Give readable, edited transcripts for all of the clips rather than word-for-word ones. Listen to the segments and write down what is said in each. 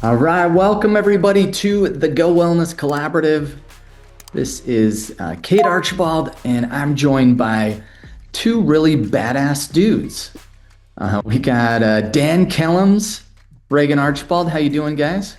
All right, welcome everybody to the Go Wellness Collaborative. This is Kate Archibald, and I'm joined by two really badass dudes. We got Dan Kellums, Regan Archibald. How you doing, guys?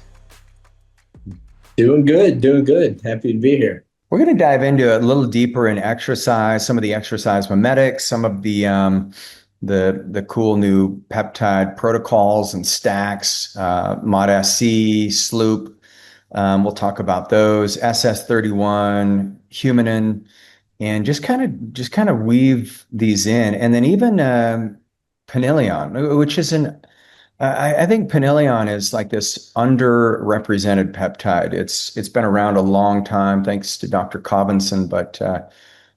Doing good, doing good. Happy to be here. We're going to dive into a little deeper in exercise, some of the exercise mimetics, some of the cool new peptide protocols and stacks, MOD-SC, Sloop. We'll talk about those, SS31, Humanin, and just kind of weave these in, and then even Panilion, which is I think Panilion is like this underrepresented peptide. It's been around a long time, thanks to Dr. Cobinson, but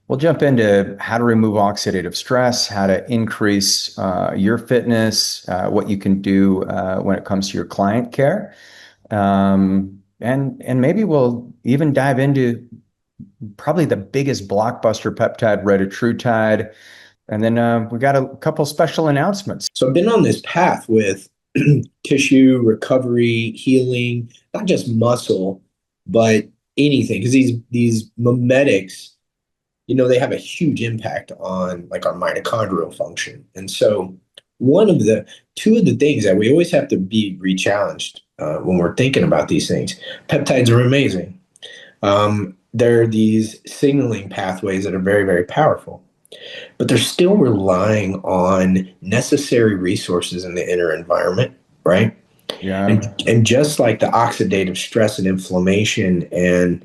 we'll jump into how to remove oxidative stress, how to increase your fitness, what you can do when it comes to your client care, and maybe we'll even dive into probably the biggest blockbuster peptide, retatrutide, and then we got a couple special announcements. So I've been on this path with tissue recovery, healing, not just muscle, but anything. Because these mimetics, they have a huge impact on like our mitochondrial function. And so two of the things that we always have to be rechallenged when we're thinking about these things. Peptides are amazing. There are these signaling pathways that are very, very powerful, but they're still relying on necessary resources in the inner environment, right? Yeah. And just like the oxidative stress and inflammation and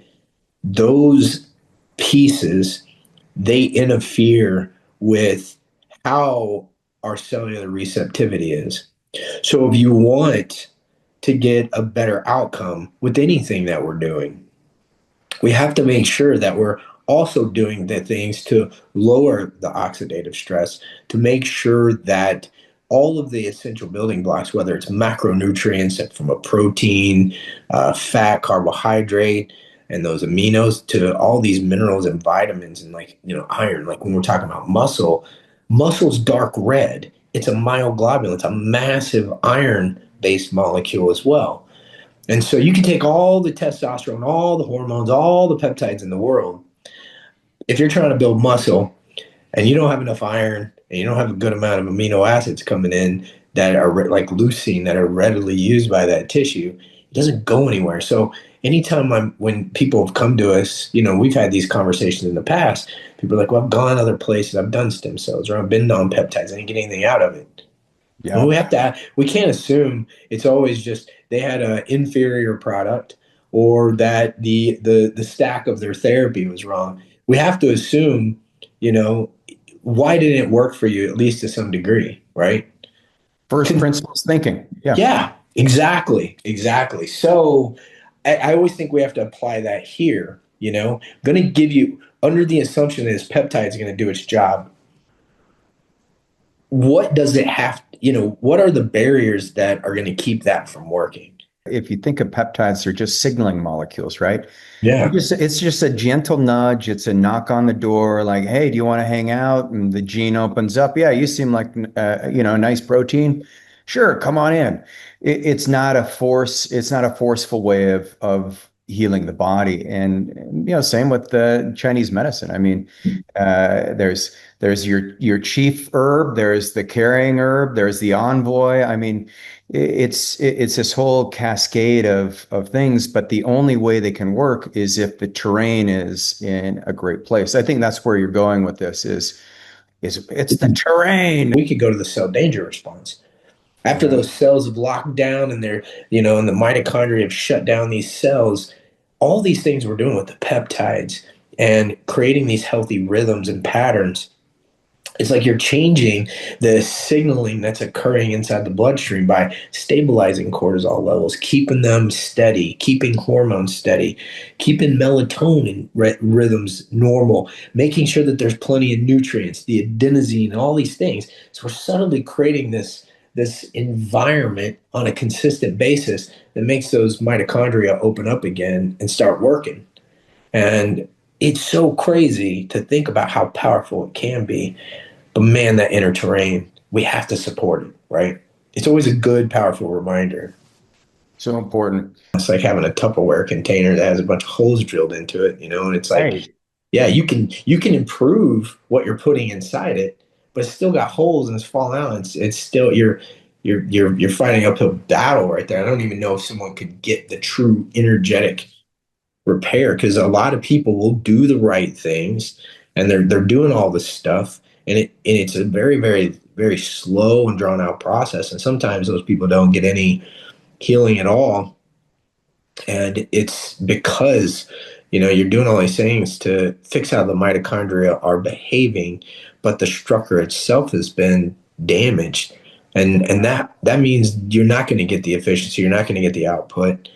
those pieces, they interfere with how our cellular receptivity is. So if you want to get a better outcome with anything that we're doing, we have to make sure that we're also doing the things to lower the oxidative stress, to make sure that all of the essential building blocks, whether it's macronutrients from a protein, fat, carbohydrate, and those aminos, to all these minerals and vitamins and iron. Like when we're talking about muscle's dark red. It's a myoglobulin. It's a massive iron-based molecule as well. And so you can take all the testosterone, all the hormones, all the peptides in the world. If you're trying to build muscle and you don't have enough iron and you don't have a good amount of amino acids coming in that are like leucine, that are readily used by that tissue, it doesn't go anywhere. So anytime when people have come to us, we've had these conversations in the past. People are like, well, I've gone other places. I've done stem cells or I've been on peptides. I didn't get anything out of it. Yeah. And we can't assume it's always just they had an inferior product or that the stack of their therapy was wrong. We have to assume, why didn't it work for you, at least to some degree, right? First principles thinking. Yeah. Yeah, exactly. So I always think we have to apply that here, going to give you, under the assumption that this peptide is going to do its job. What does it have, what are the barriers that are going to keep that from working? If you think of peptides, they're just signaling molecules, right? Yeah. It's just a gentle nudge. It's a knock on the door, like, hey, do you want to hang out? And the gene opens up. Yeah, you seem like, a nice protein. Sure, come on in. It's not a force. It's not a forceful way of healing the body. And same with the Chinese medicine. I mean, there's your chief herb. There's the carrying herb. There's the envoy. I mean, it's this whole cascade of things, but the only way they can work is if the terrain is in a great place. I think that's where you're going with this is it's the terrain. We could go to the cell danger response. After those cells have locked down and they're, and the mitochondria have shut down these cells, all these things we're doing with the peptides and creating these healthy rhythms and patterns, it's like you're changing the signaling that's occurring inside the bloodstream by stabilizing cortisol levels, keeping them steady, keeping hormones steady, keeping melatonin rhythms normal, making sure that there's plenty of nutrients, the adenosine, and all these things. So we're subtly creating this environment on a consistent basis that makes those mitochondria open up again and start working. And it's so crazy to think about how powerful it can be. But man, that inner terrain, we have to support it, right? It's always a good, powerful reminder. So important. It's like having a Tupperware container that has a bunch of holes drilled into it, and it's like, Right. yeah, you can improve what you're putting inside it, but it's still got holes and it's falling out. It's still you're fighting an uphill battle right there. I don't even know if someone could get the true energetic repair, because a lot of people will do the right things and they're doing all this stuff, and it's a very, very, very slow and drawn out process, and sometimes those people don't get any healing at all. And it's because, you're doing all these things to fix how the mitochondria are behaving, but the structure itself has been damaged. And that means you're not going to get the efficiency, you're not going to get the output.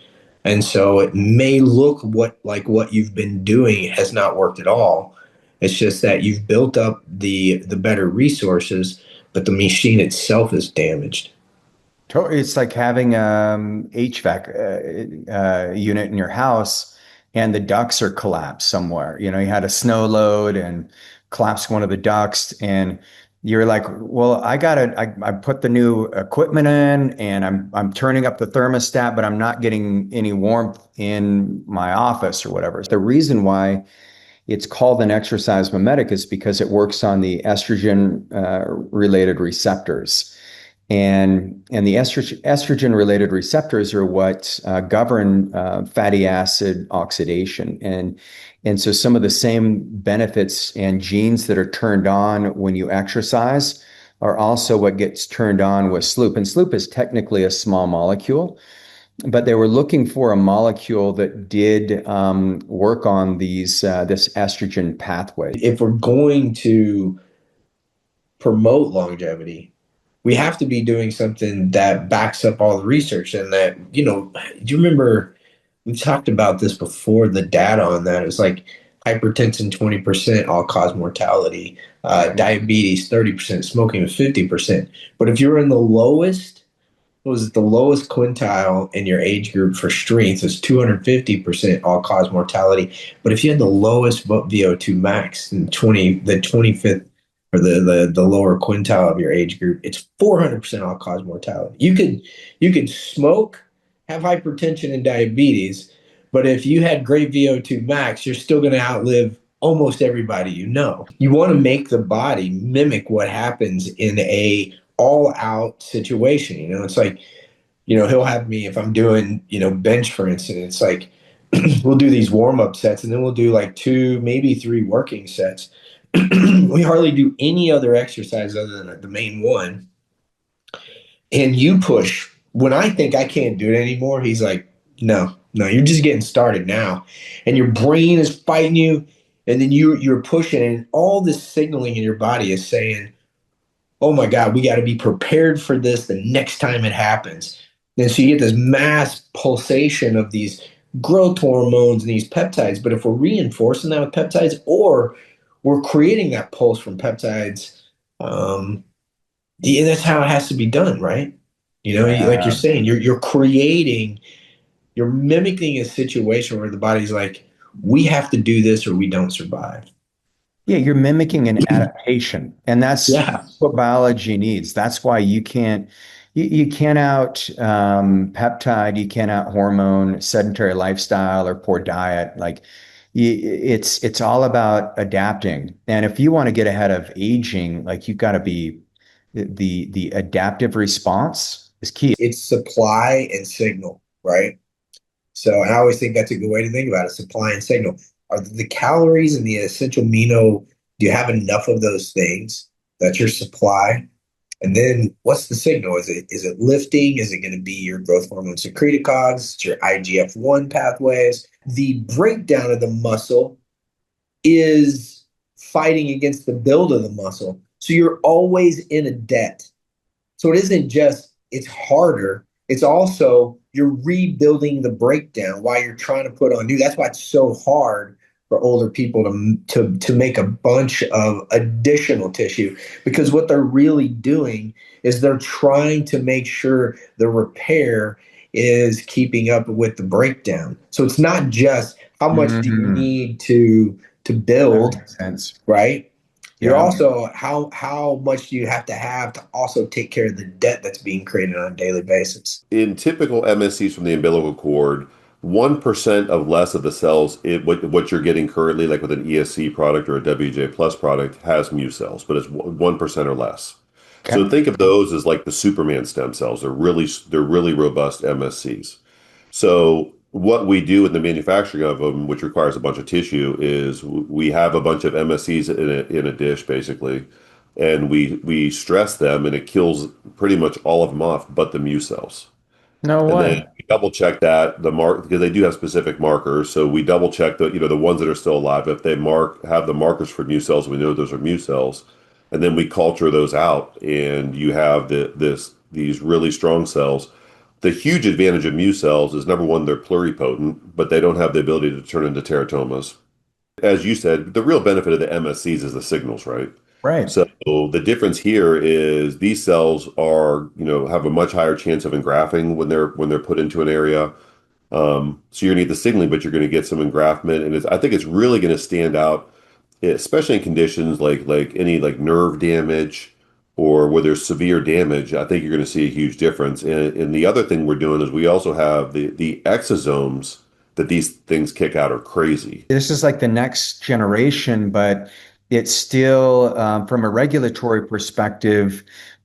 And so it may look what you've been doing has not worked at all. It's just that you've built up the better resources, but the machine itself is damaged. It's like having HVAC unit in your house and the ducts are collapsed somewhere. You had a snow load and collapsed one of the ducts, and you're like, well, I put the new equipment in and I'm turning up the thermostat, but I'm not getting any warmth in my office or whatever. The reason why it's called an exercise mimetic is because it works on the estrogen related receptors. And the estrogen related receptors are what govern fatty acid oxidation. And so some of the same benefits and genes that are turned on when you exercise are also what gets turned on with sloop. And sloop is technically a small molecule, but they were looking for a molecule that did work on this estrogen pathway. If we're going to promote longevity, we have to be doing something that backs up all the research. And that, do you remember we talked about this before, the data on that? It was like hypertension 20% all cause mortality, diabetes 30%, smoking 50%. But if you're in the lowest, what was it, the lowest quintile in your age group for strength is 250% all cause mortality. But if you had the lowest VO2 max in the 25th, or the lower quintile of your age group, it's 400% all cause mortality. You could smoke, have hypertension and diabetes, but if you had great VO2 max, you're still going to outlive almost everybody you know. You want to make the body mimic what happens in a all out situation. It's like, he'll have me, if I'm doing, bench, for instance, it's like, we'll do these warm up sets and then we'll do like 2, maybe 3 working sets. We hardly do any other exercise other than the main one. And you push. When I think I can't do it anymore, he's like, no, you're just getting started now. And your brain is fighting you. And then you're pushing, and all this signaling in your body is saying, oh my God, we got to be prepared for this the next time it happens. And so you get this mass pulsation of these growth hormones and these peptides. But if we're reinforcing that with peptides, or we're creating that pulse from peptides, that's how it has to be done, right? Like you're Yeah. saying, you're mimicking a situation where the body's like, we have to do this or we don't survive. Yeah, you're mimicking an adaptation, and that's Yeah. what biology needs. That's why you can't out peptide, you can't out hormone, sedentary lifestyle, or poor diet. Like it's all about adapting. And if you want to get ahead of aging, like you've got to be the adaptive response is key. It's supply and signal, right? So I always think that's a good way to think about it. Supply and signal. Are the calories and the essential amino, do you have enough of those things? That's your supply. And then what's the signal? Is it lifting? Is it going to be your growth hormone secretagogues? It's your IGF-1 pathways. The breakdown of the muscle is fighting against the build of the muscle. So you're always in a debt. So it isn't just it's harder, it's also you're rebuilding the breakdown while you're trying to put on new. That's why it's so hard for older people to make a bunch of additional tissue, because what they're really doing is they're trying to make sure the repair is keeping up with the breakdown. So it's not just how much do you Mhm. need to That build, makes sense. right? You're Yeah. also how much do you have to also take care of the debt that's being created on a daily basis? In typical MSCs from the umbilical cord, 1% of less of the cells, what you're getting currently, like with an ESC product or a WJ plus product, has mu cells, but it's 1% or less. So Okay. think of those as like the Superman stem cells. They're really robust MSCs. So what we do in the manufacturing of them, which requires a bunch of tissue, is we have a bunch of MSCs in a dish basically, and we stress them, and it kills pretty much all of them off, but the mu cells. No And then way. we double check that the mark because they do have specific markers. So we double check the ones that are still alive. If they have the markers for mu cells, we know those are mu cells. And then we culture those out, and you have these really strong cells. The huge advantage of mu cells is number one, they're pluripotent, but they don't have the ability to turn into teratomas. As you said, the real benefit of the MSCs is the signals, right? Right. So the difference here is these cells have a much higher chance of engrafting when they're put into an area. So you're gonna get the signaling, but you're gonna get some engraftment, and I think it's really gonna stand out, especially in conditions like any like nerve damage or where there's severe damage. I think you're gonna see a huge difference. And the other thing we're doing is we also have the exosomes that these things kick out are crazy. This is like the next generation, but it's still, from a regulatory perspective,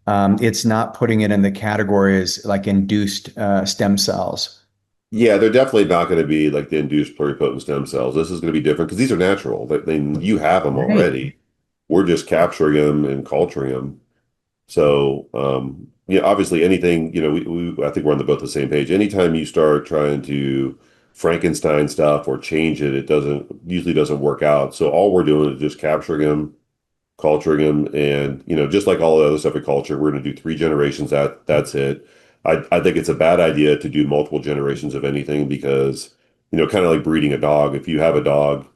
it's not putting it in the categories like induced stem cells. Yeah, they're definitely not going to be like the induced pluripotent stem cells. This is going to be different because these are natural. You have them Right. already. We're just capturing them and culturing them. So, obviously anything, I think we're on both the same page. Anytime you start trying to Frankenstein stuff or change it, it usually doesn't work out. So all we're doing is just capturing them, culturing them, and just like all the other stuff we culture, we're going to do 3 generations. That's it. I think it's a bad idea to do multiple generations of anything because kind of like breeding a dog. If you have a dog,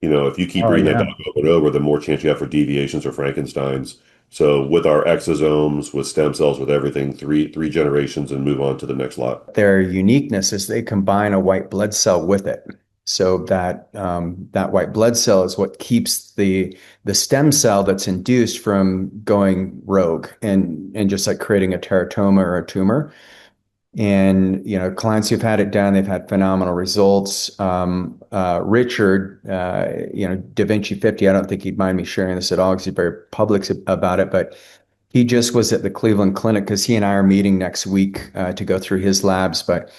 if you keep Oh, breeding that yeah. dog over and over, the more chance you have for deviations or Frankensteins. So with our exosomes, with stem cells, with everything, three generations and move on to the next lot. Their uniqueness is they combine a white blood cell with it. So that white blood cell is what keeps the stem cell that's induced from going rogue and just like creating a teratoma or a tumor. And clients who've had it done, they've had phenomenal results. Richard, Da Vinci 50, I don't think he'd mind me sharing this at all because he's very public about it, but he just was at the Cleveland Clinic because he and I are meeting next week to go through his labs. But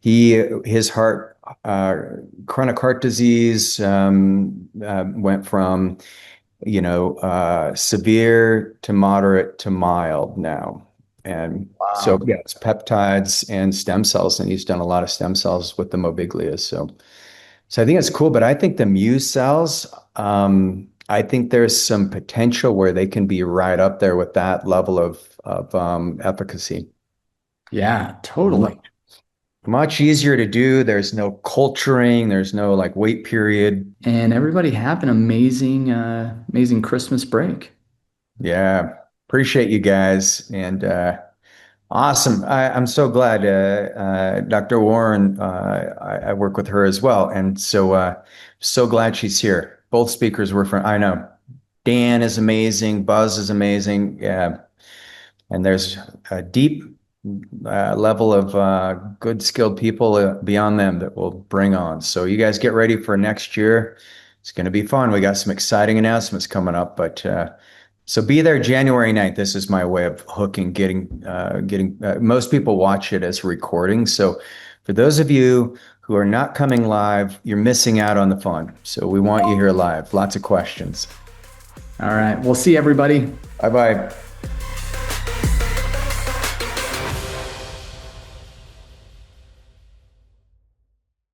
his heart, chronic heart disease, went from severe to moderate to mild now. And so, Wow. yeah, it's peptides and stem cells, and he's done a lot of stem cells with the mobiglias. So I think it's cool, but I think the Muse cells, I think there's some potential where they can be right up there with that level of efficacy. Yeah, totally. Much easier to do. There's no culturing. There's no like wait period. And everybody have an amazing Christmas break. Yeah, appreciate you guys and awesome. I'm so glad. Dr. Warren, I work with her as well, and so glad she's here. Both speakers were from. I know Dan is amazing. Buzz is amazing. Yeah, and there's a deep level of good skilled people beyond them that we'll bring on. So you guys get ready for next year. It's going to be fun. We got some exciting announcements coming up, but so be there January 9th. This is my way of hooking, getting most people watch it as a recording. So for those of you who are not coming live, you're missing out on the fun. So we want you here live. Lots of questions. All right. We'll see everybody. Bye-bye.